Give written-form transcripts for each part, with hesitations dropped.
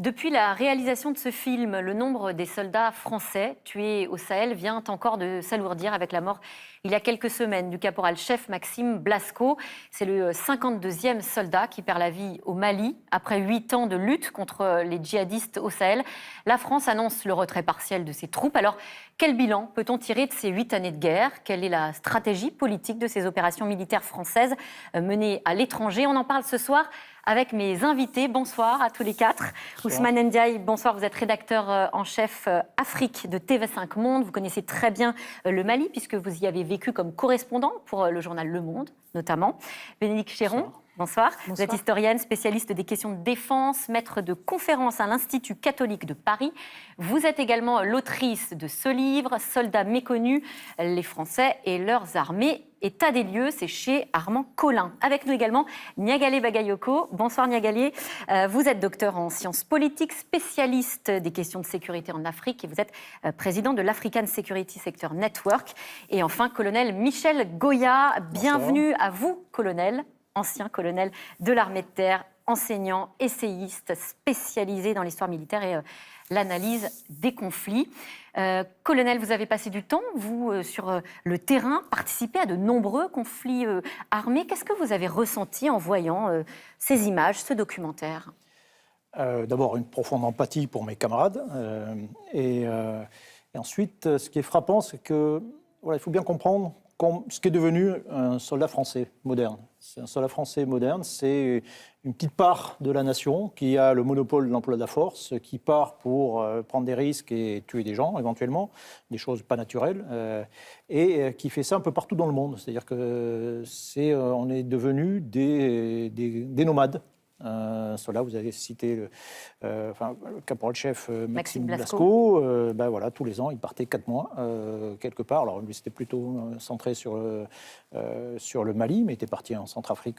Depuis la réalisation de ce film, le nombre des soldats français tués au Sahel vient encore de s'alourdir avec la mort, il y a quelques semaines, du caporal-chef Maxime Blasco. C'est le 52e soldat qui perd la vie au Mali après 8 ans de lutte contre les djihadistes au Sahel. La France annonce le retrait partiel de ses troupes. Alors, quel bilan peut-on tirer de ces 8 années de guerre? Quelle est la stratégie politique de ces opérations militaires françaises menées à l'étranger? On en parle ce soir avec mes invités. Bonsoir à tous les quatre. Ousmane Ndiaye, bonsoir. Vous êtes rédacteur en chef Afrique de TV5 Monde. Vous connaissez très bien le Mali puisque vous y avez vécu comme correspondant pour le journal Le Monde, notamment. Bénédicte Chéron. Bonsoir. Vous êtes historienne, spécialiste des questions de défense, maître de conférences à l'Institut catholique de Paris. Vous êtes également l'autrice de ce livre, Soldats méconnus, les Français et leurs armées. État des lieux, c'est chez Armand Collin. Avec nous également Niagalé Bagayoko. Bonsoir Niagalé. Vous êtes docteur en sciences politiques, spécialiste des questions de sécurité en Afrique et vous êtes président de l'African Security Sector Network. Et enfin, colonel Michel Goya. Bienvenue à vous, colonel. Ancien colonel de l'armée de terre, enseignant, essayiste, spécialisé dans l'histoire militaire et l'analyse des conflits. Colonel, vous avez passé du temps, vous, sur le terrain, participé à de nombreux conflits armés. Qu'est-ce que vous avez ressenti en voyant ces images, ce documentaire ? D'abord, une profonde empathie pour mes camarades. Et ensuite, ce qui est frappant, c'est que voilà, il faut bien comprendre ce qu'est devenu un soldat français moderne. Un soldat français moderne, c'est une petite part de la nation qui a le monopole de l'emploi de la force, qui part pour prendre des risques et tuer des gens, éventuellement, des choses pas naturelles, et qui fait ça un peu partout dans le monde. C'est-à-dire que on est devenus des nomades. Cela, vous avez cité le caporal-chef Maxime Blasco. Voilà, tous les ans, il partait 4 mois quelque part. Alors lui, c'était plutôt centré sur le Mali, mais il était parti en Centrafrique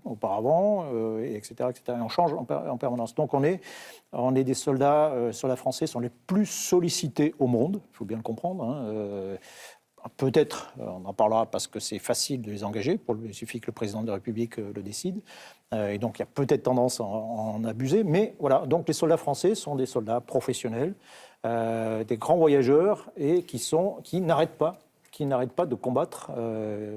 auparavant, etc., etc. Et on change en permanence. Donc on est des soldats français sont les plus sollicités au monde. Il faut bien le comprendre. Hein. Peut-être, on en parlera parce que c'est facile de les engager, il suffit que le président de la République le décide, et donc il y a peut-être tendance à en abuser, mais voilà, donc les soldats français sont des soldats professionnels, des grands voyageurs, et qui n'arrêtent pas de combattre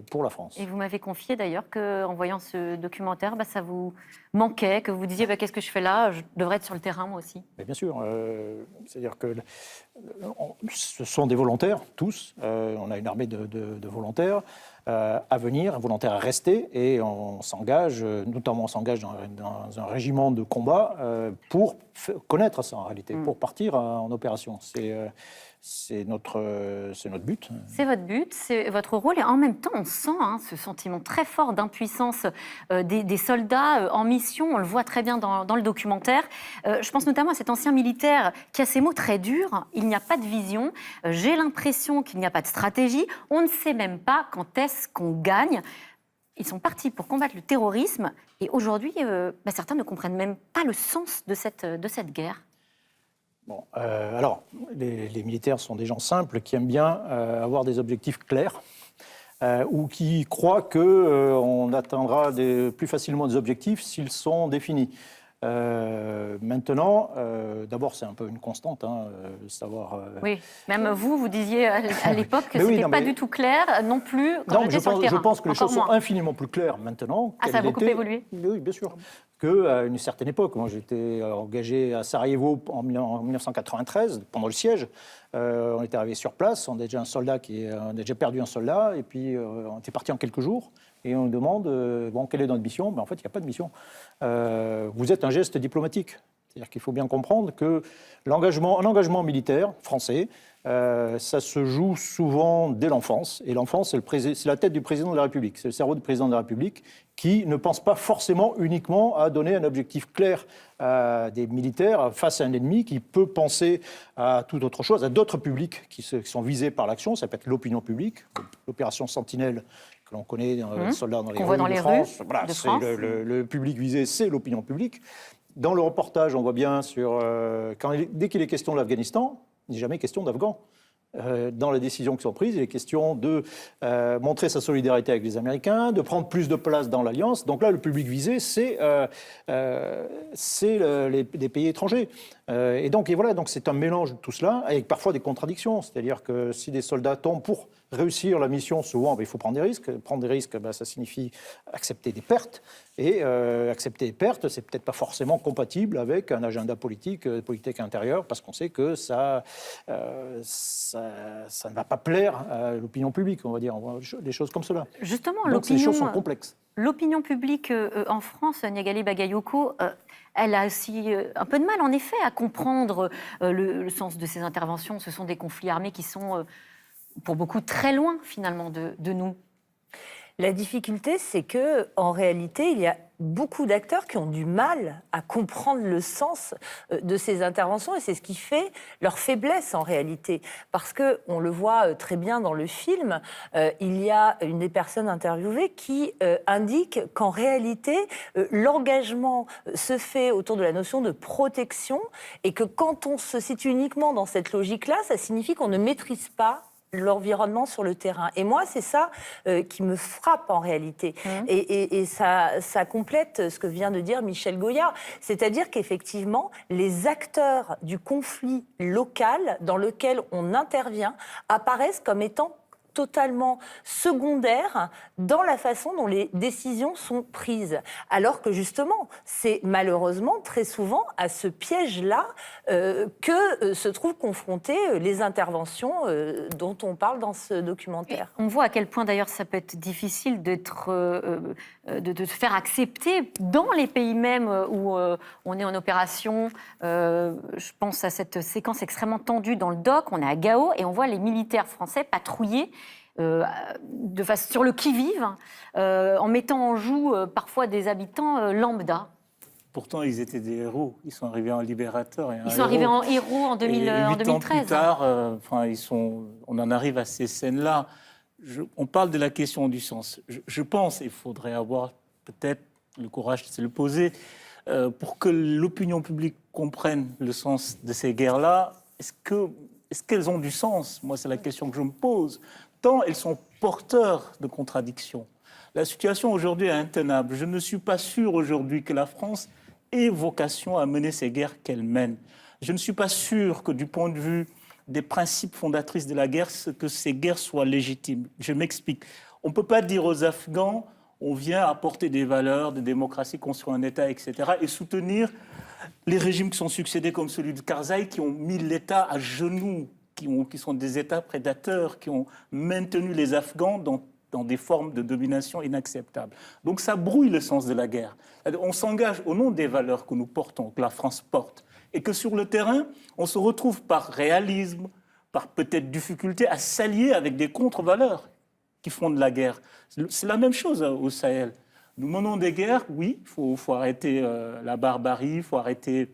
pour la France. Et vous m'avez confié d'ailleurs qu'en voyant ce documentaire, ça vous manquait, que vous disiez qu'est-ce que je fais là, je devrais être sur le terrain moi aussi. Mais bien sûr, c'est-à-dire que ce sont des volontaires, tous. On a une armée de volontaires à venir, volontaires à rester, et on s'engage, notamment on s'engage dans un régiment de combat pour connaître ça en réalité, pour partir en opération. C'est notre but. C'est votre but, c'est votre rôle. Et en même temps, on sent ce sentiment très fort d'impuissance des soldats en mission. On le voit très bien dans le documentaire. Je pense notamment à cet ancien militaire qui a ces mots très durs. Il n'y a pas de vision. J'ai l'impression qu'il n'y a pas de stratégie. On ne sait même pas quand est-ce qu'on gagne. Ils sont partis pour combattre le terrorisme. Et aujourd'hui, certains ne comprennent même pas le sens de cette guerre. Bon, alors, les militaires sont des gens simples qui aiment bien avoir des objectifs clairs ou qui croient qu'on atteindra plus facilement des objectifs s'ils sont définis. Maintenant, d'abord, c'est un peu une constante, savoir... Oui, même vous disiez à l'époque que ce n'était pas du tout clair non plus quand j'étais sur le terrain. Je pense que les choses sont infiniment plus claires maintenant. Ça a beaucoup évolué ? Oui, bien sûr. Qu'à une certaine époque. Moi, j'étais engagé à Sarajevo en 1993, pendant le siège. On était arrivé sur place, on a déjà on a déjà perdu un soldat, et puis on était parti en quelques jours. Et on nous demande, quelle est notre mission ? En fait, il n'y a pas de mission. Vous êtes un geste diplomatique. C'est-à-dire qu'il faut bien comprendre que un engagement militaire français, ça se joue souvent dès l'enfance. Et l'enfance, c'est la tête du président de la République. C'est le cerveau du président de la République qui ne pense pas forcément uniquement à donner un objectif clair à des militaires face à un ennemi qui peut penser à toute autre chose, à d'autres publics qui sont visés par l'action. Ça peut être l'opinion publique, l'opération Sentinelle que l'on connaît, les soldats dans les rues de France. Voilà, le public visé, c'est l'opinion publique. Dans le reportage, on voit bien dès qu'il est question de l'Afghanistan, il n'est jamais question d'Afghans. dans les décisions qui sont prises. Il est question de montrer sa solidarité avec les Américains, de prendre plus de place dans l'Alliance. Donc là, le public visé, c'est les pays étrangers. Et donc c'est un mélange de tout cela, avec parfois des contradictions. C'est-à-dire que si des soldats tombent pour réussir la mission, souvent, il faut prendre des risques. Prendre des risques, ça signifie accepter des pertes. Et accepter des pertes, c'est peut-être pas forcément compatible avec un agenda politique intérieur, parce qu'on sait que ça ne va pas plaire à l'opinion publique, on va dire, des choses comme cela. Justement, donc les choses sont complexes. L'opinion publique en France, Niagali Bagayoko, elle a aussi un peu de mal, en effet, à comprendre le sens de ces interventions. Ce sont des conflits armés qui sont, pour beaucoup, très loin, finalement, de nous. La difficulté, c'est que, en réalité, il y a beaucoup d'acteurs qui ont du mal à comprendre le sens de ces interventions, et c'est ce qui fait leur faiblesse en réalité. Parce que, on le voit très bien dans le film, il y a une des personnes interviewées qui indique qu'en réalité, l'engagement se fait autour de la notion de protection, et que quand on se situe uniquement dans cette logique-là, ça signifie qu'on ne maîtrise pas l'environnement sur le terrain. Et moi, c'est ça qui me frappe en réalité. Et ça complète ce que vient de dire Michel Goya. C'est-à-dire qu'effectivement, les acteurs du conflit local dans lequel on intervient apparaissent comme étant totalement secondaire dans la façon dont les décisions sont prises. Alors que justement, c'est malheureusement très souvent à ce piège-là que se trouvent confrontées les interventions dont on parle dans ce documentaire. Et on voit à quel point d'ailleurs ça peut être difficile de se faire accepter dans les pays même où on est en opération. Je pense à cette séquence extrêmement tendue dans le doc. On est à Gao et on voit les militaires français patrouiller sur le qui-vive, en mettant en joue parfois des habitants lambda. Pourtant, ils étaient des héros. Ils sont arrivés en libérateurs. Ils sont arrivés en héros en 2013. Ans plus tard, on en arrive à ces scènes-là. On parle de la question du sens. Je pense qu'il faudrait avoir peut-être le courage de se le poser pour que l'opinion publique comprenne le sens de ces guerres-là. Est-ce qu'elles ont du sens? Moi, c'est la question que je me pose. Tant elles sont porteurs de contradictions. La situation aujourd'hui est intenable. Je ne suis pas sûr aujourd'hui que la France ait vocation à mener ces guerres qu'elle mène. Je ne suis pas sûr que du point de vue des principes fondatrices de la guerre, que ces guerres soient légitimes. Je m'explique. On ne peut pas dire aux Afghans, on vient apporter des valeurs de démocratie, construire un État, etc., et soutenir les régimes qui sont succédés comme celui de Karzai, qui ont mis l'État à genoux, qui sont des États prédateurs, qui ont maintenu les Afghans dans des formes de domination inacceptables. Donc ça brouille le sens de la guerre. On s'engage au nom des valeurs que nous portons, que la France porte, et que sur le terrain, on se retrouve par réalisme, par peut-être difficulté, à s'allier avec des contre-valeurs qui font de la guerre. C'est la même chose au Sahel. Nous menons des guerres, oui, il faut arrêter la barbarie, il faut arrêter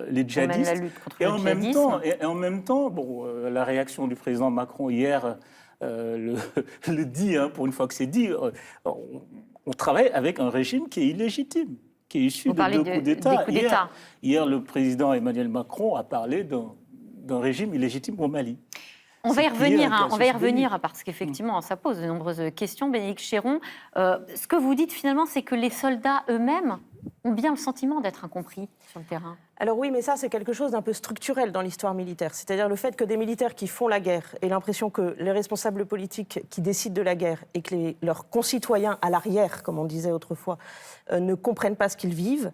les djihadistes. La lutte contre le en même temps, la réaction du président Macron hier le dit, pour une fois que c'est dit, on travaille avec un régime qui est illégitime, qui est issu de deux coups d'État. Hier, le président Emmanuel Macron a parlé d'un régime illégitime au Mali. On va y revenir, parce qu'effectivement, ça pose de nombreuses questions. Bénédicte Chéron, ce que vous dites finalement, c'est que les soldats eux-mêmes ont bien le sentiment d'être incompris sur le terrain. Alors oui, mais ça, c'est quelque chose d'un peu structurel dans l'histoire militaire. C'est-à-dire le fait que des militaires qui font la guerre aient l'impression que les responsables politiques qui décident de la guerre et que leurs concitoyens à l'arrière, comme on disait autrefois, ne comprennent pas ce qu'ils vivent,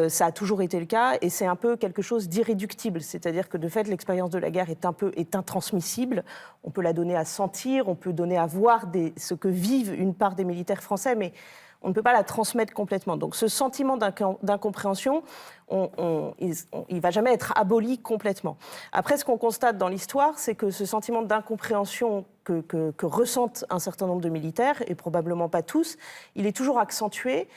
ça a toujours été le cas et c'est un peu quelque chose d'irréductible. C'est-à-dire que de fait, l'expérience de la guerre est intransmissible. On peut la donner à sentir, on peut donner à voir ce que vivent une part des militaires français, mais on ne peut pas la transmettre complètement. Donc ce sentiment d'incompréhension, il ne va jamais être aboli complètement. Après, ce qu'on constate dans l'histoire, c'est que ce sentiment d'incompréhension que ressentent un certain nombre de militaires, et probablement pas tous, il est toujours accentué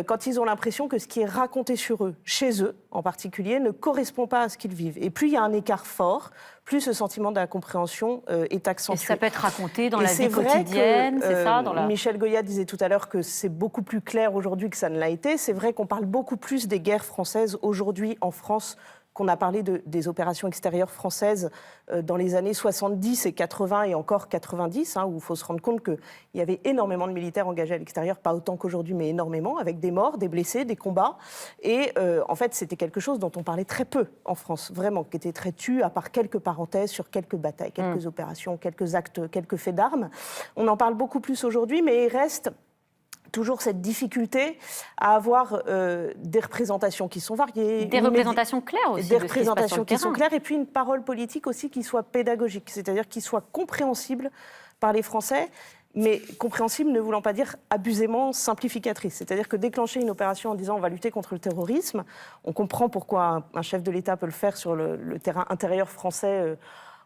quand ils ont l'impression que ce qui est raconté sur eux, chez eux en particulier, ne correspond pas à ce qu'ils vivent. Et plus il y a un écart fort, plus ce sentiment d'incompréhension est accentué. Et ça peut être raconté dans la vie quotidienne, c'est ça Michel Goya disait tout à l'heure que c'est beaucoup plus clair aujourd'hui que ça ne l'a été. C'est vrai qu'on parle beaucoup plus des guerres françaises aujourd'hui en France qu'on a parlé des opérations extérieures françaises dans les années 70 et 80 et encore 90, où il faut se rendre compte qu'il y avait énormément de militaires engagés à l'extérieur, pas autant qu'aujourd'hui, mais énormément, avec des morts, des blessés, des combats. Et en fait, c'était quelque chose dont on parlait très peu en France, vraiment, qui était très tu, à part quelques parenthèses sur quelques batailles, quelques opérations, quelques actes, quelques faits d'armes. On en parle beaucoup plus aujourd'hui, mais il reste toujours cette difficulté à avoir des représentations qui sont variées. Des représentations claires aussi. Des représentations qui sont claires et puis une parole politique aussi qui soit pédagogique, c'est-à-dire qui soit compréhensible par les Français, mais compréhensible ne voulant pas dire abusément simplificatrice. C'est-à-dire que déclencher une opération en disant on va lutter contre le terrorisme, on comprend pourquoi un chef de l'État peut le faire sur le terrain intérieur français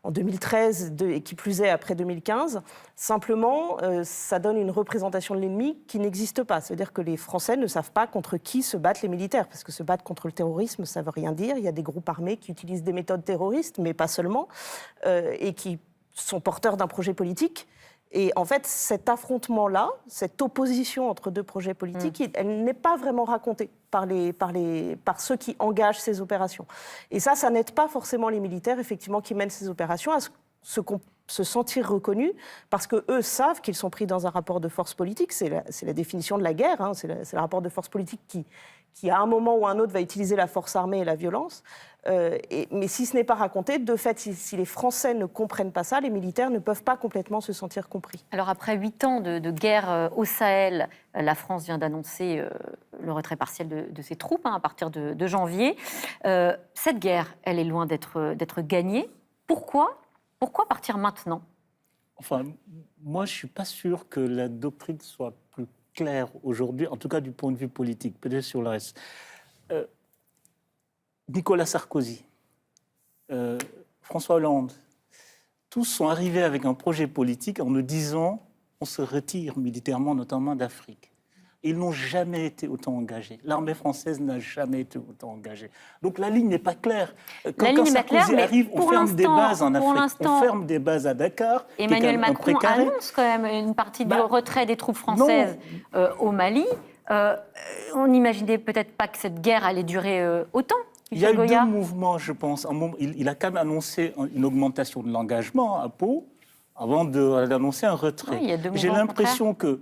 en 2013 et qui plus est après 2015. Simplement, ça donne une représentation de l'ennemi qui n'existe pas. C'est-à-dire que les Français ne savent pas contre qui se battent les militaires, parce que se battre contre le terrorisme, ça ne veut rien dire. Il y a des groupes armés qui utilisent des méthodes terroristes, mais pas seulement, et qui sont porteurs d'un projet politique. Et en fait, cet affrontement-là, cette opposition entre deux projets politiques, elle n'est pas vraiment racontée par ceux qui engagent ces opérations. Et ça n'aide pas forcément les militaires, effectivement, qui mènent ces opérations à se sentir reconnus, parce qu'eux savent qu'ils sont pris dans un rapport de force politique. C'est la définition de la guerre, c'est le rapport de force politique qui, à un moment ou à un autre, va utiliser la force armée et la violence. Mais si ce n'est pas raconté, de fait, si les Français ne comprennent pas ça, les militaires ne peuvent pas complètement se sentir compris. Alors après 8 ans de guerre au Sahel, la France vient d'annoncer le retrait partiel de ses troupes à partir de janvier. Cette guerre, elle est loin d'être gagnée. Pourquoi partir maintenant ? Enfin, moi, je ne suis pas sûr que la doctrine soit plus claire aujourd'hui, en tout cas du point de vue politique, peut-être sur le reste. Nicolas Sarkozy, François Hollande, tous sont arrivés avec un projet politique en nous disant on se retire militairement, notamment d'Afrique. Ils n'ont jamais été autant engagés. L'armée française n'a jamais été autant engagée. Donc la ligne n'est pas claire. Quand Sarkozy arrive, on ferme des bases en Afrique. On ferme des bases à Dakar. Emmanuel Macron annonce quand même une partie du retrait des troupes françaises au Mali. On n'imaginait peut-être pas que cette guerre allait durer autant. Il y a eu deux mouvements, je pense. Il a quand même annoncé une augmentation de l'engagement à Pau avant d'annoncer un retrait. Oui, j'ai l'impression que...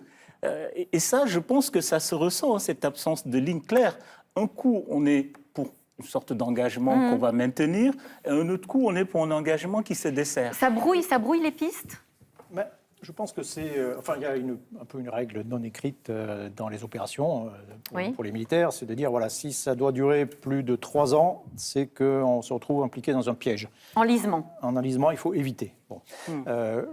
et ça, je pense que ça se ressent, cette absence de ligne claire. Un coup, on est pour une sorte d'engagement qu'on va maintenir, et un autre coup, on est pour un engagement qui se dessert. Ça brouille les pistes ? Mais je pense que il y a un peu une règle non écrite dans les opérations pour les militaires, c'est de dire, voilà, si ça doit durer plus de 3 ans, c'est qu'on se retrouve impliqué dans un piège. Enlisement. Un enlisement, il faut éviter. Bon.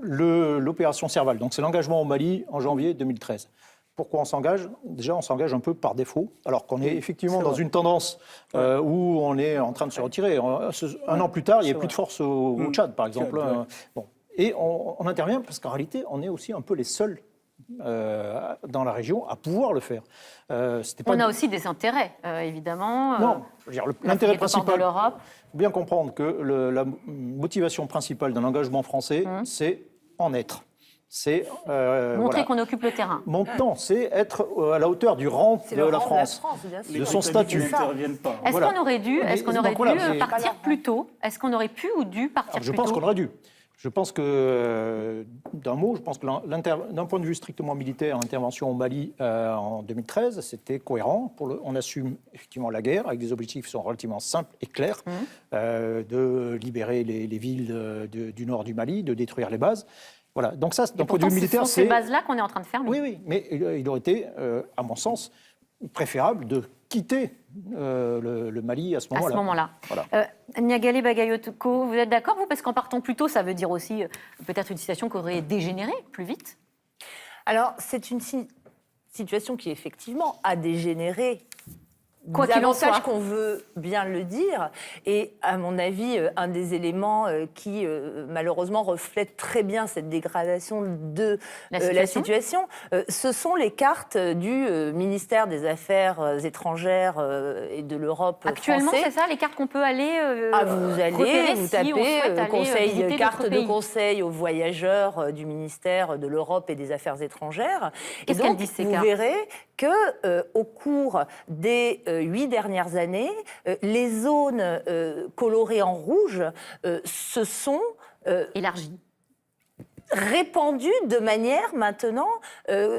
L'opération Serval, donc c'est l'engagement au Mali en janvier 2013. Pourquoi on s'engage ? Déjà, on s'engage un peu par défaut, alors qu'on est effectivement dans une tendance où on est en train de se retirer. Un an plus tard, il n'y a plus de force au Tchad, par exemple. Bon. Et on intervient parce qu'en réalité, on est aussi un peu les seuls dans la région à pouvoir le faire. On a aussi des intérêts, évidemment. Non, l'intérêt principal, de l'Europe. Il faut bien comprendre que la motivation principale d'un engagement français, c'est en être. C'est montrer qu'on occupe le terrain. Non, c'est être à la hauteur du rang de la France, de son statut. Est-ce qu'on aurait dû, partir plus tôt ? Est-ce qu'on aurait pu ou dû partir plus tôt ? Je pense qu'on aurait dû. Je pense que, d'un point de vue strictement militaire, l'intervention au Mali en 2013, c'était cohérent. On assume effectivement la guerre avec des objectifs qui sont relativement simples et clairs, de libérer les villes du nord du Mali, de détruire les bases. Voilà. Donc ça, d'un point de vue militaire, c'est... ces bases-là qu'on est en train de fermer. Oui, mais il aurait été, à mon sens, préférable de quitter le Mali à ce moment-là. Voilà. Niagalé Bagayoko, vous êtes d'accord, vous ? Parce qu'en partant plus tôt, ça veut dire aussi peut-être une situation qui aurait dégénéré plus vite ? Alors, c'est une situation qui, effectivement, a dégénéré. Quoi qu'il en soit, qu'on veut bien le dire. Et à mon avis, un des éléments qui, malheureusement, reflète très bien cette dégradation de la situation, ce sont les cartes du ministère des Affaires étrangères et de l'Europe actuellement, français. C'est ça, les cartes qu'on peut aller vous allez, vous tapez carte de conseil aux voyageurs du ministère de l'Europe et des Affaires étrangères. Qu'est-ce qu'elles disent, ces cartes ? Vous verrez qu'au cours des 8 dernières années, les zones colorées en rouge se sont Élargie. répandues de manière maintenant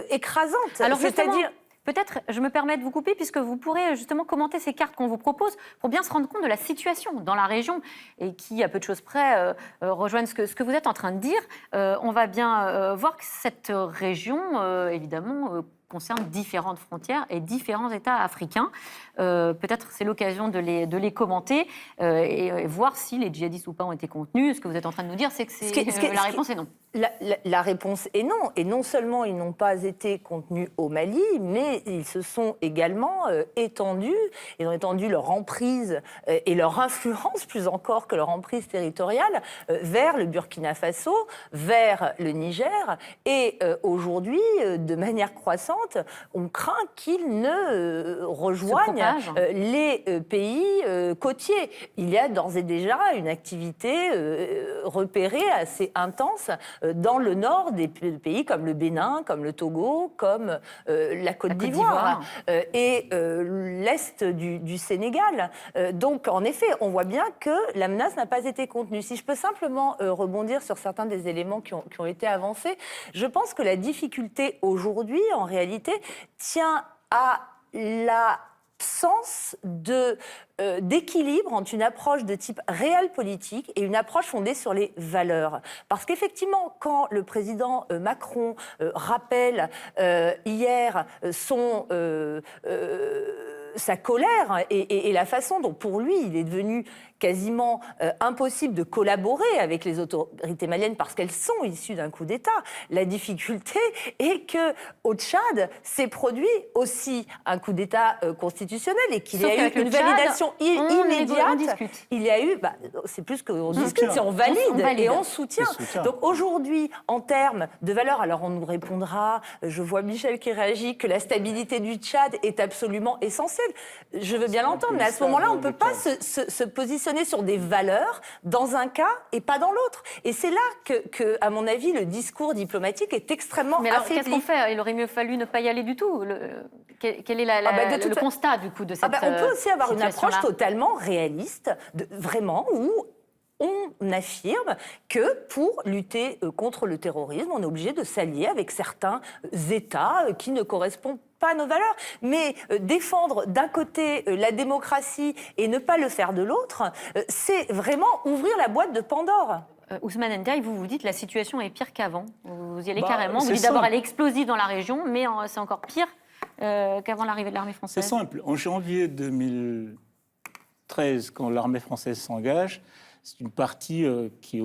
écrasante. Alors justement, C'est-à-dire peut-être, je me permets de vous couper, puisque vous pourrez justement commenter ces cartes qu'on vous propose pour bien se rendre compte de la situation dans la région et qui, à peu de choses près, rejoignent ce que vous êtes en train de dire. On va bien voir que cette région, évidemment, concerne différentes frontières et différents États africains. Peut-être c'est l'occasion de les commenter et voir si les djihadistes ou pas ont été contenus. Ce que vous êtes en train de nous dire, c'est que la réponse est non. La réponse est non. Et non seulement ils n'ont pas été contenus au Mali, mais ils se sont également étendus. Ils ont étendu leur emprise et leur influence, plus encore que leur emprise territoriale, vers le Burkina Faso, vers le Niger. Et aujourd'hui, de manière croissante, on craint qu'ils ne rejoignent les pays côtiers. Il y a d'ores et déjà une activité repérée assez intense dans le nord des pays comme le Bénin, comme le Togo, comme la Côte d'Ivoire et l'est du Sénégal. Donc, en effet, on voit bien que la menace n'a pas été contenue. Si je peux simplement rebondir sur certains des éléments qui ont été avancés, je pense que la difficulté aujourd'hui, en réalité, tient à l'absence d'équilibre entre une approche de type réel politique et une approche fondée sur les valeurs. Parce qu'effectivement, quand le président Macron rappelle hier sa colère et la façon dont, pour lui, il est devenu quasiment impossible de collaborer avec les autorités maliennes parce qu'elles sont issues d'un coup d'État. La difficulté est qu'au Tchad s'est produit aussi un coup d'État constitutionnel et qu'il y a eu une validation immédiate. Il y a eu, c'est plus qu'on discute, c'est on valide et on soutient. Donc aujourd'hui, en termes de valeurs, alors on nous répondra, je vois Michel qui réagit, que la stabilité du Tchad est absolument essentielle. Je veux bien l'entendre, mais à ce moment-là, on ne peut pas se positionner sur des valeurs dans un cas et pas dans l'autre. Et c'est là que, à mon avis, le discours diplomatique est extrêmement mais alors, affaibli. qu'est-ce qu'on fait? Il aurait mieux fallu ne pas y aller du tout. Quel est le constat, du coup, de cette On peut aussi avoir une approche totalement totalement réaliste, vraiment, où on affirme que pour lutter contre le terrorisme, on est obligé de s'allier avec certains États qui ne correspondent pas à nos valeurs. Mais défendre d'un côté la démocratie et ne pas le faire de l'autre, c'est vraiment ouvrir la boîte de Pandore. Ousmane Ndiaye, vous dites la situation est pire qu'avant. Vous y allez carrément. Vous dites d'abord elle est explosive dans la région, mais c'est encore pire qu'avant l'arrivée de l'armée française. C'est simple. En janvier 2013, quand l'armée française s'engage, c'est une partie qui est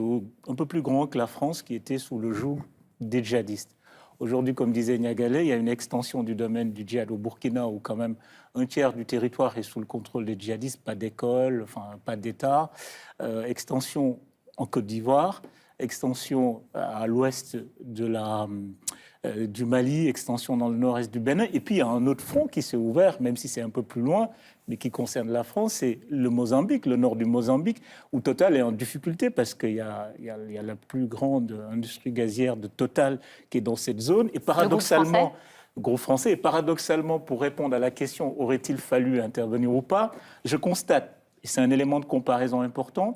un peu plus grande que la France, qui était sous le joug des djihadistes. Aujourd'hui, comme disait Niagalé, il y a une extension du domaine du djihad au Burkina, où quand même un tiers du territoire est sous le contrôle des djihadistes, pas d'école, enfin pas d'État. Extension en Côte d'Ivoire, extension à l'ouest du Mali, extension dans le nord-est du Bénin. Et puis il y a un autre front qui s'est ouvert, même si c'est un peu plus loin, mais qui concerne la France, c'est le Mozambique, le nord du Mozambique, où Total est en difficulté parce qu'il y a la plus grande industrie gazière de Total qui est dans cette zone. Et paradoxalement, groupe français, et paradoxalement, pour répondre à la question aurait-il fallu intervenir ou pas, je constate, et c'est un élément de comparaison important,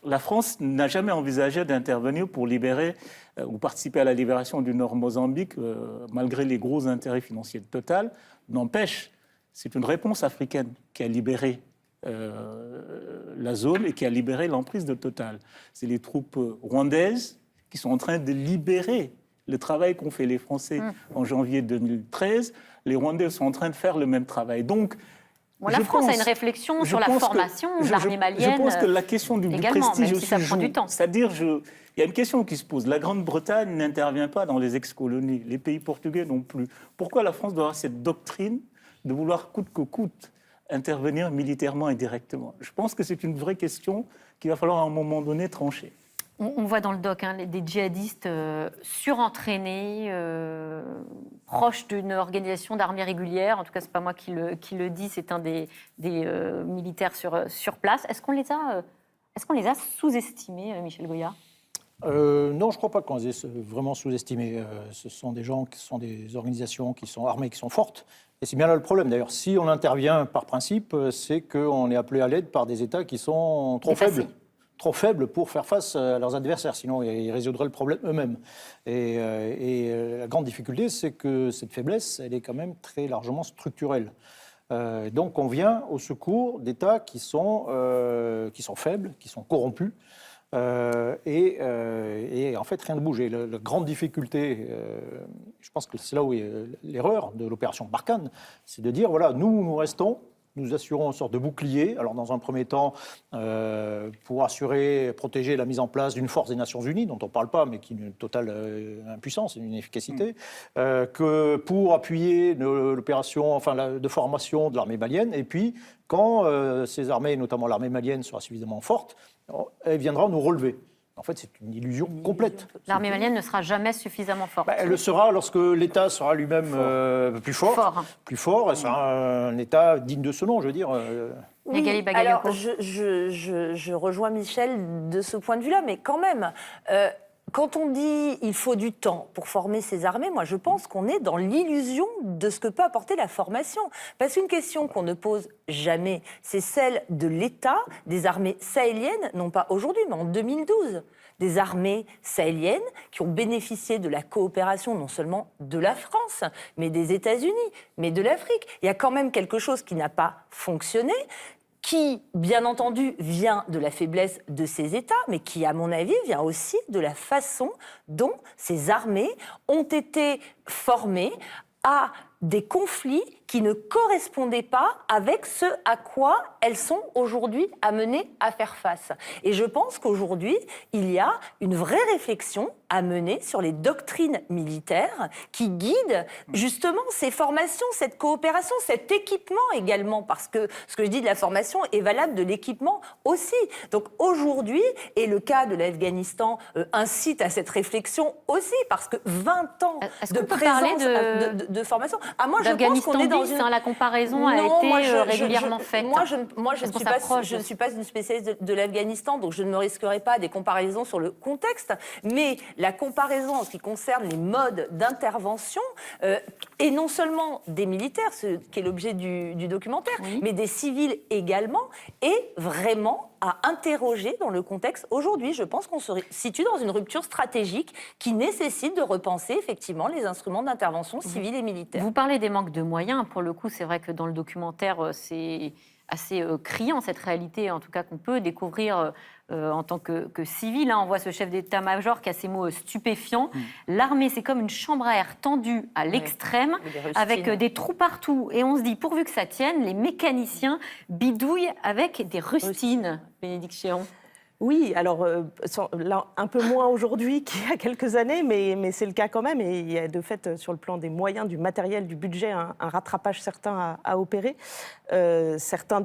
la France n'a jamais envisagé d'intervenir pour libérer ou participer à la libération du Nord Mozambique, malgré les gros intérêts financiers de Total. N'empêche, c'est une réponse africaine qui a libéré la zone et qui a libéré l'emprise de Total. C'est les troupes rwandaises qui sont en train de libérer le travail qu'ont fait les Français en janvier 2013. Les Rwandais sont en train de faire le même travail. Donc, la France a une réflexion sur la formation de l'armée malienne. Je pense que la question du prestige aussi ça prend du temps. C'est-à-dire, il y a une question qui se pose. La Grande-Bretagne n'intervient pas dans les ex-colonies, les pays portugais non plus. Pourquoi la France doit avoir cette doctrine de vouloir coûte que coûte intervenir militairement et directement? Je pense que c'est une vraie question qu'il va falloir à un moment donné trancher. On voit dans le doc des djihadistes surentraînés, proches d'une organisation d'armée régulière. En tout cas, ce n'est pas moi qui le dis, c'est un des militaires sur place. Est-ce qu'on les a sous-estimés, Michel Goya? Non, je ne crois pas qu'on les ait vraiment sous-estimés. Ce sont des gens qui sont des organisations qui sont armées, qui sont fortes. Et c'est bien là le problème. D'ailleurs, si on intervient par principe, c'est qu'on est appelé à l'aide par des États qui sont trop faibles pour faire face à leurs adversaires. Sinon, ils résoudraient le problème eux-mêmes. Et la grande difficulté, c'est que cette faiblesse, elle est quand même très largement structurelle. Donc, on vient au secours d'États qui sont faibles, qui sont corrompus. Et en fait, rien ne bouge. Et la grande difficulté, je pense que c'est là où est l'erreur de l'opération Barkhane, c'est de dire, voilà, nous restons, nous assurons une sorte de bouclier. Alors, dans un premier temps, pour protéger la mise en place d'une force des Nations Unies, dont on ne parle pas, mais qui a une totale impuissance et une inefficacité, que pour appuyer l'opération de formation de l'armée malienne. Et puis, quand ces armées, notamment l'armée malienne, sera suffisamment forte, elle viendra nous relever. En fait, c'est une illusion complète. L'armée malienne ne sera jamais suffisamment forte. Elle le sera lorsque l'État sera lui-même plus fort. Plus fort, et sera un État digne de ce nom, je veux dire. Oui, alors je rejoins Michel de ce point de vue-là, mais quand même, quand on dit il faut du temps pour former ces armées, moi je pense qu'on est dans l'illusion de ce que peut apporter la formation. Parce qu'une question qu'on ne pose jamais, c'est celle de l'état des armées sahéliennes, non pas aujourd'hui, mais en 2012. Des armées sahéliennes qui ont bénéficié de la coopération non seulement de la France, mais des États-Unis, mais de l'Afrique. Il y a quand même quelque chose qui n'a pas fonctionné, qui, bien entendu, vient de la faiblesse de ces États, mais qui, à mon avis, vient aussi de la façon dont ces armées ont été formées à des conflits qui ne correspondaient pas avec ce à quoi elles sont aujourd'hui amenées à faire face. Et je pense qu'aujourd'hui, il y a une vraie réflexion à mener sur les doctrines militaires qui guident justement ces formations, cette coopération, cet équipement également, parce que ce que je dis de la formation est valable de l'équipement aussi. Donc aujourd'hui, et le cas de l'Afghanistan incite à cette réflexion aussi, parce que 20 ans de présence de formation... Ah, moi, je pense qu'on est dans la comparaison a été régulièrement faite. Moi, je ne suis pas une spécialiste de l'Afghanistan, donc je ne me risquerai pas à des comparaisons sur le contexte, mais la comparaison en ce qui concerne les modes d'intervention, et non seulement des militaires, ce qui est l'objet du documentaire, mais des civils également, est vraiment à interroger dans le contexte aujourd'hui. Je pense qu'on se situe dans une rupture stratégique qui nécessite de repenser effectivement les instruments d'intervention civile et militaire. Vous parlez des manques de moyens. Pour le coup, c'est vrai que dans le documentaire, c'est assez criant, cette réalité, en tout cas, qu'on peut découvrir en tant que civil. On voit ce chef d'état-major qui a ces mots stupéfiants. L'armée, c'est comme une chambre à air tendue à l'extrême, avec des trous partout. Et on se dit, pourvu que ça tienne, les mécaniciens bidouillent avec des rustines. Bénédicte Chéron. Oui, alors là, un peu moins aujourd'hui qu'il y a quelques années, mais c'est le cas quand même. Et il y a de fait, sur le plan des moyens, du matériel, du budget, un rattrapage certain à opérer. Certaines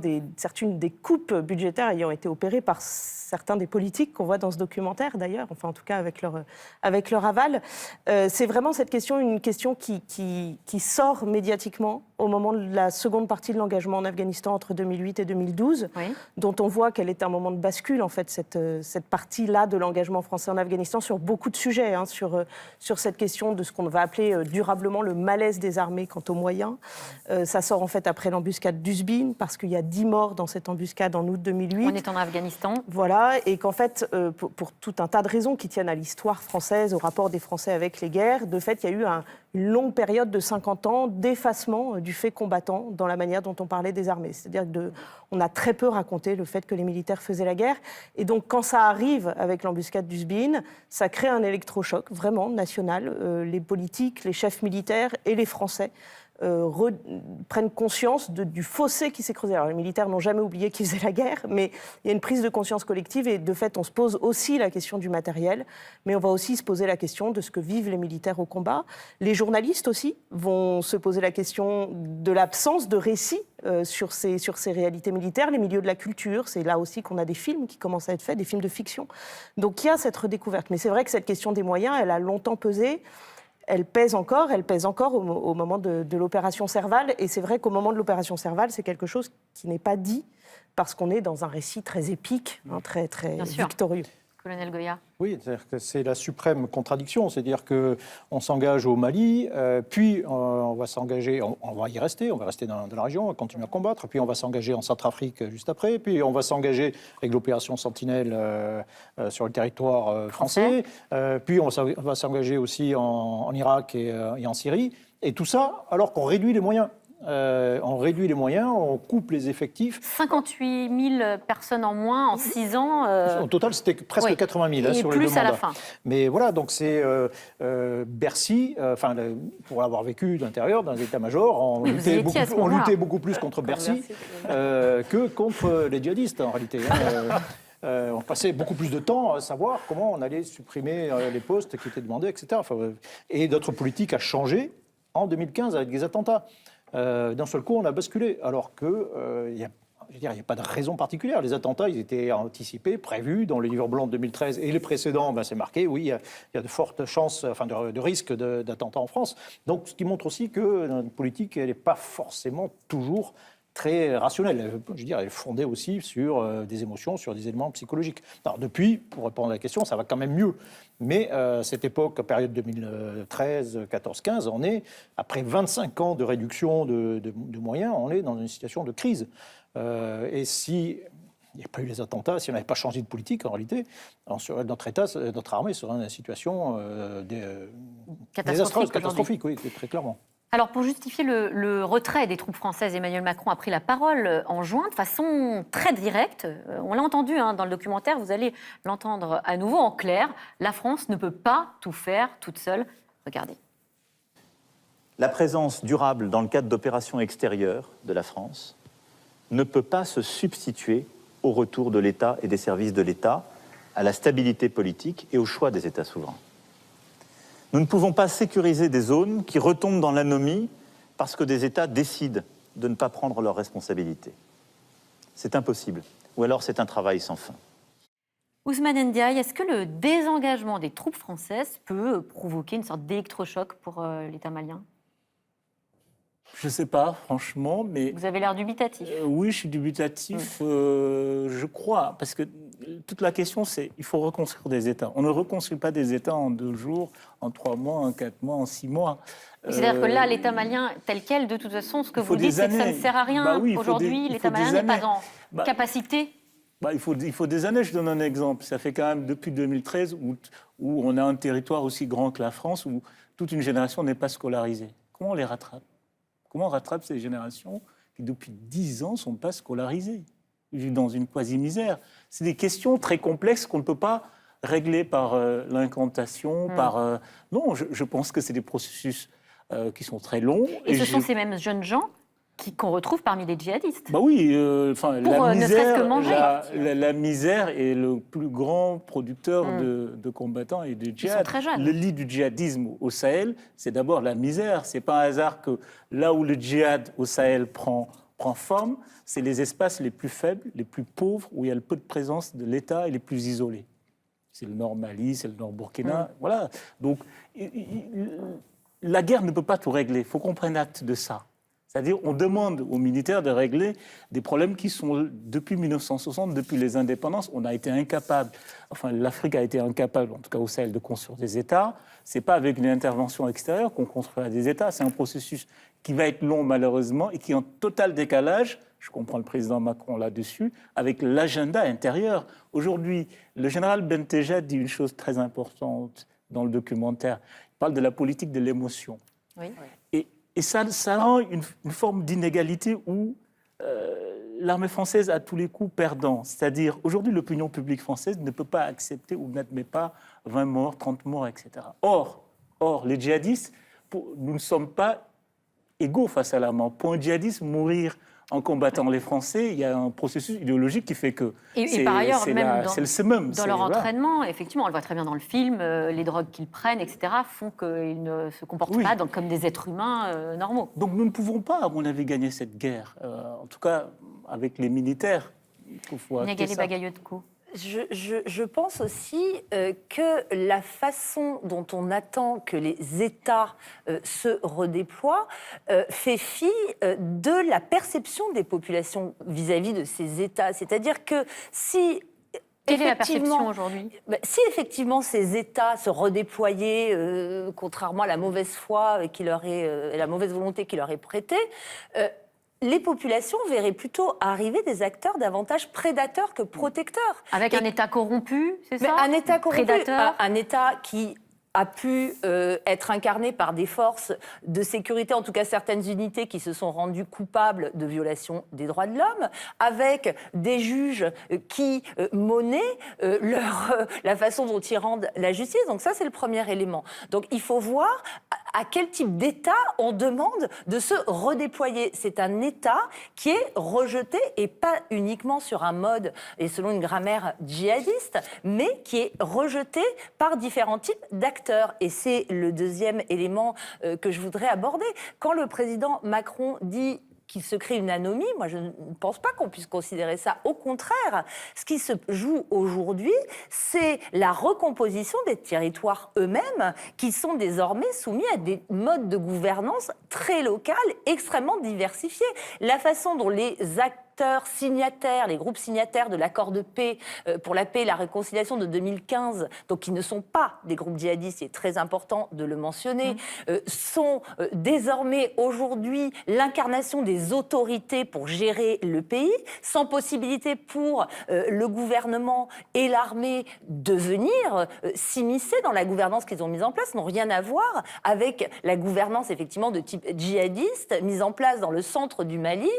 des coupes budgétaires ayant été opérées par certains des politiques qu'on voit dans ce documentaire, d'ailleurs, enfin en tout cas avec leur aval. C'est vraiment cette question, une question qui sort médiatiquement au moment de la seconde partie de l'engagement en Afghanistan entre 2008 et 2012, dont on voit qu'elle est un moment de bascule, en fait, cette partie-là de l'engagement français en Afghanistan sur beaucoup de sujets, sur cette question de ce qu'on va appeler durablement le malaise des armées quant aux moyens. Ça sort en fait après l'embuscade d'Uzbin, parce qu'il y a 10 morts dans cette embuscade en août 2008. On est en Afghanistan. Voilà, et qu'en fait, pour tout un tas de raisons qui tiennent à l'histoire française, au rapport des Français avec les guerres, de fait, il y a eu une longue période de 50 ans d'effacement du fait combattant dans la manière dont on parlait des armées. C'est-à-dire qu'on a très peu raconté le fait que les militaires faisaient la guerre. Et donc, quand ça arrive avec l'embuscade d'Uzbin, ça crée un électrochoc vraiment national. Les politiques, les chefs militaires et les Français prennent conscience du fossé qui s'est creusé. Alors, les militaires n'ont jamais oublié qu'ils faisaient la guerre, mais il y a une prise de conscience collective et de fait, on se pose aussi la question du matériel, mais on va aussi se poser la question de ce que vivent les militaires au combat. Les journalistes aussi vont se poser la question de l'absence de récits sur ces réalités militaires, les milieux de la culture. C'est là aussi qu'on a des films qui commencent à être faits, des films de fiction. Donc il y a cette redécouverte. Mais c'est vrai que cette question des moyens, elle a longtemps pesé. Elle pèse encore au moment de l'opération Serval. Et c'est vrai qu'au moment de l'opération Serval, c'est quelque chose qui n'est pas dit parce qu'on est dans un récit très épique, très, très victorieux. colonel Goya? Oui, c'est-à-dire que c'est la suprême contradiction. C'est-à-dire qu'on s'engage au Mali, puis on va s'engager, on va y rester, on va rester dans la région, on va continuer à combattre, puis on va s'engager en Centrafrique juste après, puis on va s'engager avec l'opération Sentinelle sur le territoire français, puis on va s'engager aussi en Irak et en Syrie. Et tout ça alors qu'on réduit les moyens. On réduit les moyens, on coupe les effectifs. 58 000 personnes en moins en 6 ans. Au total, c'était presque oui. 80 000 Et sur les plus 2 mandats. à la fin. Mais voilà, donc c'est Bercy, pour avoir vécu de l'intérieur d'un état-major, on luttait beaucoup plus contre Bercy que contre les djihadistes en réalité. On passait beaucoup plus de temps à savoir comment on allait supprimer les postes qui étaient demandés, etc. Et notre politique a changé en 2015 avec des attentats. D'un seul coup, on a basculé, alors que il n'y a pas de raison particulière. Les attentats, ils étaient anticipés, prévus dans le livre blanc de 2013 et les précédents, c'est marqué, oui, il y a de fortes chances, de risques d'attentats en France. Donc, ce qui montre aussi que notre politique, elle n'est pas forcément toujours très rationnelle. Je veux dire, elle est fondée aussi sur des émotions, sur des éléments psychologiques. Alors, depuis, pour répondre à la question, ça va quand même mieux. Mais cette époque, période 2013, 14, 15, on est, après 25 ans de réduction de moyens, on est dans une situation de crise. Et si il n'y a pas eu les attentats, si on n'avait pas changé de politique, en réalité, notre armée serait dans une situation désastreuse, catastrophique, oui, très clairement. Alors, pour justifier le retrait des troupes françaises, Emmanuel Macron a pris la parole en juin de façon très directe. On l'a entendu dans le documentaire, vous allez l'entendre à nouveau en clair. La France ne peut pas tout faire toute seule. Regardez. La présence durable dans le cadre d'opérations extérieures de la France ne peut pas se substituer au retour de l'État et des services de l'État, à la stabilité politique et au choix des États souverains. Nous ne pouvons pas sécuriser des zones qui retombent dans l'anomie parce que des États décident de ne pas prendre leurs responsabilités. C'est impossible. Ou alors c'est un travail sans fin. Ousmane Ndiaye, est-ce que le désengagement des troupes françaises peut provoquer une sorte d'électrochoc pour l'État malien ? Je ne sais pas, franchement, mais... Vous avez l'air dubitatif. Oui, je suis dubitatif, je crois, parce que toute la question, c'est il faut reconstruire des États. On ne reconstruit pas des États en 2 jours, en 3 mois, en 4 mois, en 6 mois. C'est-à-dire que là, l'État malien tel quel, de toute façon, ce que vous dites, c'est que ça ne sert à rien. Aujourd'hui, l'État malien n'est pas en capacité. Il faut des années. Je donne un exemple. Ça fait quand même depuis 2013 où on a un territoire aussi grand que la France, où toute une génération n'est pas scolarisée. Comment on les rattrape ? Comment on rattrape ces générations qui, depuis 10 ans, ne sont pas scolarisées, vivent dans une quasi-misère? C'est des questions très complexes qu'on ne peut pas régler par l'incantation, par... Non, je pense que c'est des processus qui sont très longs. Et ce sont ces mêmes jeunes gens qu'on retrouve parmi les djihadistes. Bah oui, ne serait-ce que manger. La misère est le plus grand producteur de combattants et de djihad. Ils sont très jeunes. Le lit du djihadisme au Sahel, c'est d'abord la misère. C'est pas un hasard que là où le djihad au Sahel prend forme, c'est les espaces les plus faibles, les plus pauvres, où il y a le peu de présence de l'État et les plus isolés. C'est le nord Mali, c'est le nord Burkina, voilà. Donc, la guerre ne peut pas tout régler. Il faut qu'on prenne acte de ça. C'est-à-dire, on demande aux militaires de régler des problèmes qui sont, depuis 1960, depuis les indépendances, on a été incapable, l'Afrique a été incapable, en tout cas au Sahel, de construire des États. Ce n'est pas avec une intervention extérieure qu'on construira des États. C'est un processus qui va être long, malheureusement, et qui est en total décalage, je comprends le président Macron là-dessus, avec l'agenda intérieur. Aujourd'hui, le général Benteja dit une chose très importante dans le documentaire. Il parle de la politique de l'émotion. Oui. Et ça rend une forme d'inégalité où l'armée française a tous les coups perdants. C'est-à-dire, aujourd'hui, l'opinion publique française ne peut pas accepter ou n'admet pas 20 morts, 30 morts, etc. Or les djihadistes, nous ne sommes pas égaux face à la mort. Pour un djihadiste, mourir en combattant les Français, il y a un processus idéologique qui fait que et par ailleurs, même dans leur entraînement, effectivement, on le voit très bien dans le film, les drogues qu'ils prennent, etc., font qu'ils ne se comportent pas comme des êtres humains normaux. Donc nous ne pouvons pas, à mon avis, gagner cette guerre, en tout cas avec les militaires. Négalé Bagayotko. Je pense aussi que la façon dont on attend que les États se redéploient fait fi de la perception des populations vis-à-vis de ces États. C'est-à-dire que si Quelle est la perception aujourd'hui? Si effectivement ces États se redéployaient, contrairement à la mauvaise foi et la mauvaise volonté qui leur est prêtée, les populations verraient plutôt arriver des acteurs davantage prédateurs que protecteurs. Avec un État corrompu, c'est ça? Un État corrompu, prédateur. un État qui a pu être incarné par des forces de sécurité, en tout cas certaines unités qui se sont rendues coupables de violation des droits de l'homme, avec des juges qui monnaient la façon dont ils rendent la justice. Donc ça, c'est le premier élément. Donc il faut voir à quel type d'État on demande de se redéployer. C'est un État qui est rejeté, et pas uniquement sur un mode et selon une grammaire djihadiste, mais qui est rejeté par différents types d'acteurs. Et c'est le deuxième élément que je voudrais aborder. Quand le président Macron dit qu'il se crée une anomie, moi je ne pense pas qu'on puisse considérer ça. Au contraire, ce qui se joue aujourd'hui, c'est la recomposition des territoires eux-mêmes qui sont désormais soumis à des modes de gouvernance très locales, extrêmement diversifiés. La façon dont les acteurs signataires, les groupes signataires de l'accord de paix pour la paix et la réconciliation de 2015, donc qui ne sont pas des groupes djihadistes, c'est très important de le mentionner, sont désormais aujourd'hui l'incarnation des autorités pour gérer le pays, sans possibilité pour le gouvernement et l'armée de venir s'immiscer dans la gouvernance qu'ils ont mise en place, n'ont rien à voir avec la gouvernance effectivement de type djihadiste mise en place dans le centre du Mali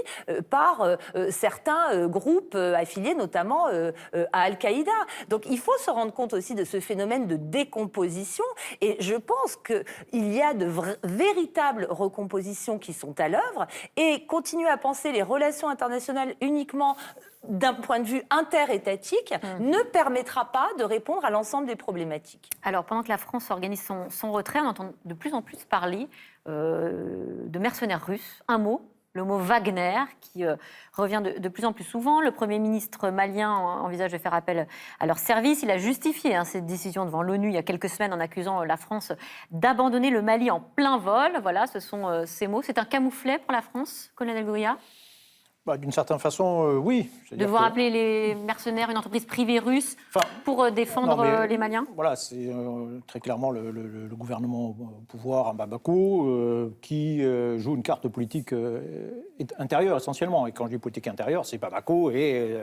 par certains groupes affiliés notamment à Al-Qaïda. Donc il faut se rendre compte aussi de ce phénomène de décomposition, et je pense qu'il y a de véritables recompositions qui sont à l'œuvre, et continuer à penser les relations internationales uniquement d'un point de vue interétatique ne permettra pas de répondre à l'ensemble des problématiques. Alors, pendant que la France organise son retrait, on entend de plus en plus parler de mercenaires russes. Un mot, le mot Wagner, qui revient de plus en plus souvent. Le Premier ministre malien envisage de faire appel à leur service. Il a justifié cette décision devant l'ONU il y a quelques semaines en accusant la France d'abandonner le Mali en plein vol. Voilà, ce sont ces mots. C'est un camouflet pour la France, colonel Gouya? D'une certaine façon, oui. Devoir appeler les mercenaires une entreprise privée russe pour défendre les Maliens? Voilà, c'est très clairement le gouvernement au pouvoir à Bamako qui joue une carte politique intérieure essentiellement. Et quand je dis politique intérieure, c'est Bamako et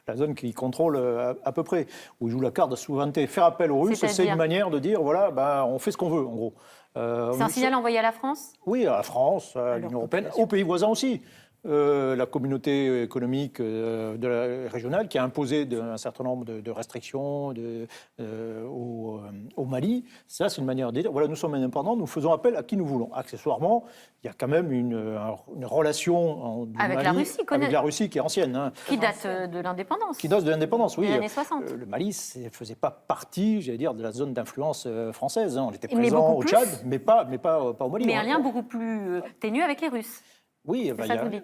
la zone qui contrôle à peu près, où il joue la carte de souveraineté. Faire appel aux Russes, c'est une manière de dire, voilà, on fait ce qu'on veut, en gros. C'est un signal envoyé à la France? Oui, à la France, à l'Union européenne, aux pays voisins aussi. La communauté économique régionale qui a imposé un certain nombre de restrictions au Mali. Ça, c'est une manière de dire, voilà, nous sommes indépendants, nous faisons appel à qui nous voulons. Accessoirement, il y a quand même une relation du avec Mali avec la Russie qui est ancienne. Qui date de l'indépendance. Qui date de l'indépendance, oui. Des années 60. Le Mali ne faisait pas partie, j'allais dire, de la zone d'influence française. On était présent au Tchad, mais pas au Mali. Mais un lien beaucoup plus ténu avec les Russes. Oui,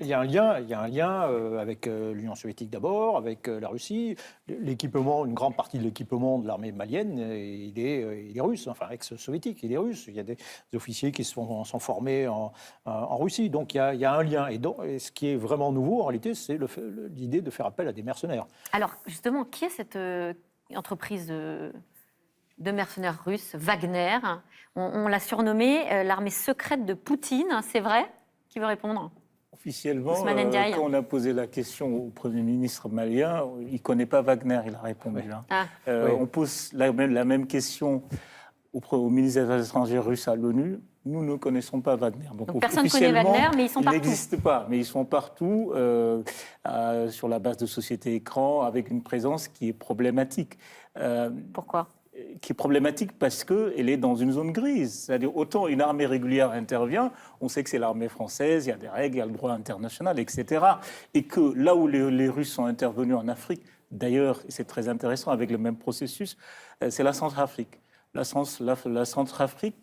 il y a un lien avec l'Union soviétique d'abord, avec la Russie. L'équipement, une grande partie de l'équipement de l'armée malienne, il est russe, enfin ex-soviétique, il est russe. Il y a des officiers qui sont formés en Russie. Donc il y a un lien. Et ce qui est vraiment nouveau, en réalité, c'est l'idée de faire appel à des mercenaires. Alors justement, qui est cette entreprise de mercenaires russes, Wagner? On l'a surnommée l'armée secrète de Poutine, c'est vrai? Qui veut répondre? Officiellement, quand on a posé la question au Premier ministre malien, il ne connaît pas Wagner, il a répondu. Oui. On pose la même question au ministère des Étrangers russe à l'ONU. Nous ne connaissons pas Wagner. Donc personne ne connaît Wagner, mais ils sont partout. Ils n'existent pas, mais ils sont partout sur la base de sociétés écrans avec une présence qui est problématique. Pourquoi ? Qui est problématique parce qu'elle est dans une zone grise. C'est-à-dire, autant une armée régulière intervient, on sait que c'est l'armée française, il y a des règles, il y a le droit international, etc. Et que là où les Russes sont intervenus en Afrique, d'ailleurs, c'est très intéressant avec le même processus, c'est la Centrafrique. La Centrafrique,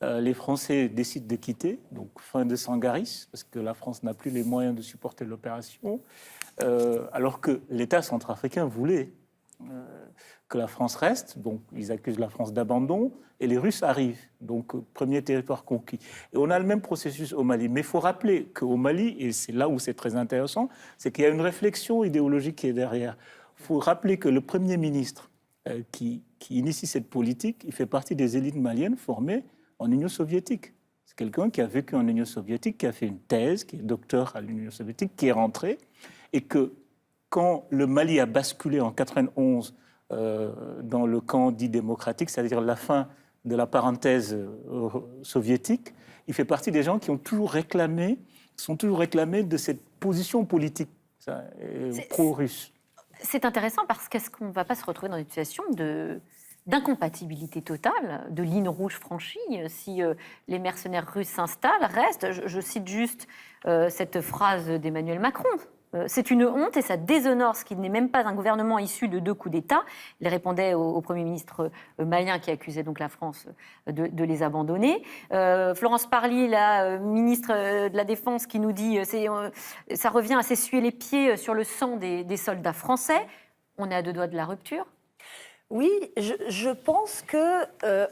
les Français décident de quitter, donc fin de Sangaris, parce que la France n'a plus les moyens de supporter l'opération, alors que l'État centrafricain voulait que la France reste, donc ils accusent la France d'abandon, et les Russes arrivent, donc premier territoire conquis. Et on a le même processus au Mali, mais il faut rappeler qu'au Mali, et c'est là où c'est très intéressant, c'est qu'il y a une réflexion idéologique qui est derrière. faut rappeler que le Premier ministre qui initie cette politique, il fait partie des élites maliennes formées en Union soviétique. C'est quelqu'un qui a vécu en Union soviétique, qui a fait une thèse, qui est docteur à l'Union soviétique, qui est rentré, et que quand le Mali a basculé en 91 dans le camp dit démocratique, c'est-à-dire la fin de la parenthèse soviétique, il fait partie des gens qui ont toujours réclamé, sont toujours réclamés de cette position politique pro-russe. C'est intéressant parce qu'est-ce qu'on ne va pas se retrouver dans une situation d'incompatibilité totale, de ligne rouge franchie, si les mercenaires russes s'installent, restent. Je cite juste cette phrase d'Emmanuel Macron. C'est une honte et ça déshonore ce qui n'est même pas un gouvernement issu de 2 coups d'État. Il répondait au Premier ministre malien qui accusait donc la France de les abandonner. Florence Parly, la ministre de la Défense, qui nous dit ça revient à s'essuyer les pieds sur le sang des soldats français. On est à 2 doigts de la rupture. Oui, je pense que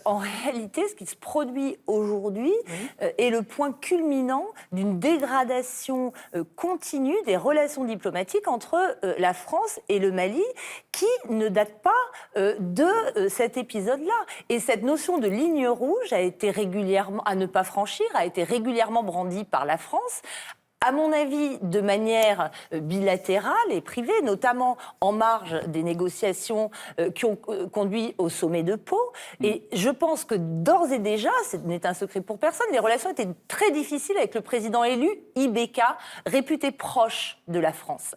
en réalité, ce qui se produit aujourd'hui est le point culminant d'une dégradation continue des relations diplomatiques entre la France et le Mali, qui ne date pas de cet épisode-là. Et cette notion de ligne rouge a été régulièrement, à ne pas franchir, a été régulièrement brandie par la France, à mon avis, de manière bilatérale et privée, notamment en marge des négociations qui ont conduit au sommet de Pau. Et je pense que d'ores et déjà, ce n'est un secret pour personne, les relations étaient très difficiles avec le président élu, Ibeka, réputé proche de la France.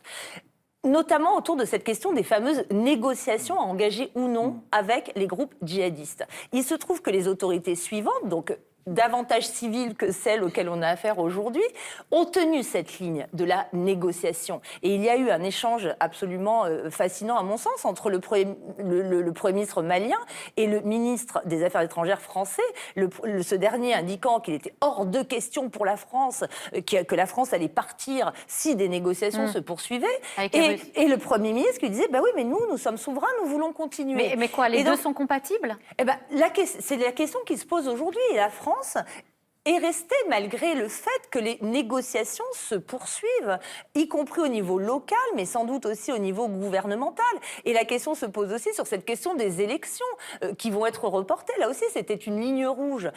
Notamment autour de cette question des fameuses négociations à engager ou non avec les groupes djihadistes. Il se trouve que les autorités suivantes, donc davantage civiles que celles auxquelles on a affaire aujourd'hui, ont tenu cette ligne de la négociation. Et il y a eu un échange absolument fascinant, à mon sens, entre le Premier ministre malien et le ministre des Affaires étrangères français, ce dernier indiquant qu'il était hors de question pour la France, que la France allait partir si des négociations se poursuivaient. Et le Premier ministre qui disait, bah oui, mais nous sommes souverains, nous voulons continuer. Mais quoi, les deux sont compatibles ? Eh ben, c'est la question qui se pose aujourd'hui. Et la France est restée, malgré le fait que les négociations se poursuivent, y compris au niveau local, mais sans doute aussi au niveau gouvernemental. Et la question se pose aussi sur cette question des élections qui vont être reportées. Là aussi, c'était une ligne rouge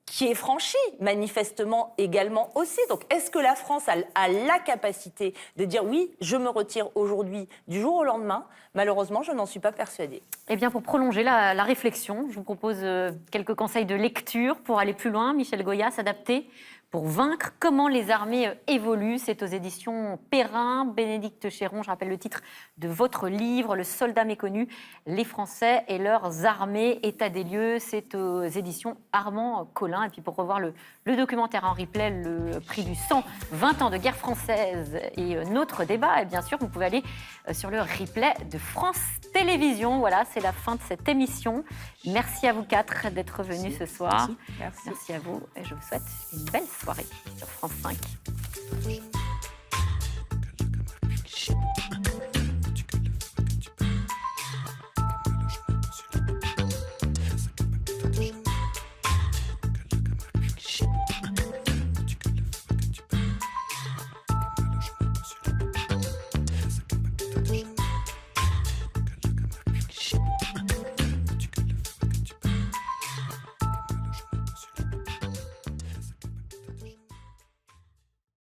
qui est franchie, manifestement également aussi. Donc, est-ce que la France a la capacité de dire oui, je me retire aujourd'hui du jour au lendemain ? Malheureusement, je n'en suis pas persuadée. Eh bien, pour prolonger la réflexion, je vous propose quelques conseils de lecture pour aller plus loin. Michel Goya, s'adapter pour vaincre. Comment les armées évoluent. C'est aux éditions Perrin. Bénédicte Chéron, je rappelle le titre de votre livre, Le soldat méconnu, les Français et leurs armées, état des lieux. C'est aux éditions Armand Collin. Et puis pour revoir le documentaire en replay, Le prix du sang, 20 ans de guerre française et notre débat, et bien sûr, vous pouvez aller sur le replay de France Télévisions. Voilà, c'est la fin de cette émission. Merci à vous 4 d'être venus ce soir. Merci. Merci à vous et je vous souhaite une belle soirée sur France 5.